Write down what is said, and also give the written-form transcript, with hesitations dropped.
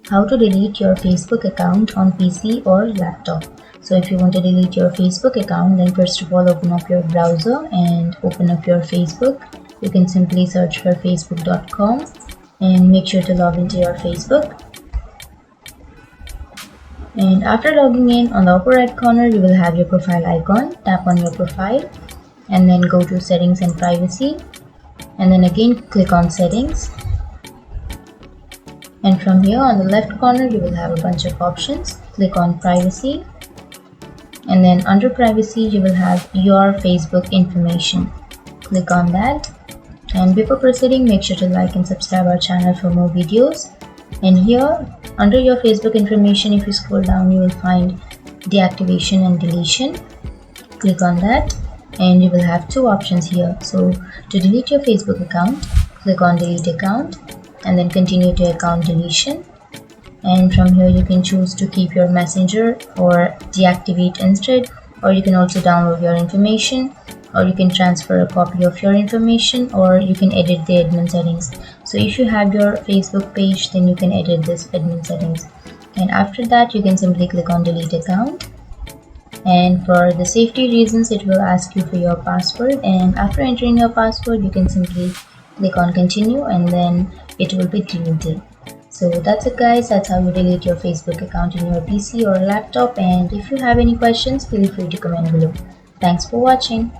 How to delete your Facebook account on PC or laptop. So if you want to delete your Facebook account, then first of all open up your browser and open up your Facebook. You can simply search for facebook.com and make sure to log into your Facebook. And after logging in, on the upper right corner you will have your profile icon. Tap on your profile and then go to settings and privacy, and then again click on settings. And from here on the left corner you will have a bunch of options. Click on privacy, and then under privacy you will have your Facebook information. Click on that, and before proceeding make sure to like and subscribe our channel for more videos. And here under your Facebook information, if you scroll down you will find deactivation and deletion. Click on that and you will have two options here. So to delete your Facebook account, click on delete account and then continue to account deletion, and from here you can choose to keep your messenger or deactivate instead, or you can also download your information, or you can transfer a copy of your information, or you can edit the admin settings. So if you have your Facebook page, then you can edit this admin settings, and after that you can simply click on delete account. And for the safety reasons it will ask you for your password, and after entering your password you can simply click on continue and then it will be deleted. So that's it guys, that's how you delete your Facebook account in your PC or laptop. And if you have any questions, feel free to comment below. Thanks for watching.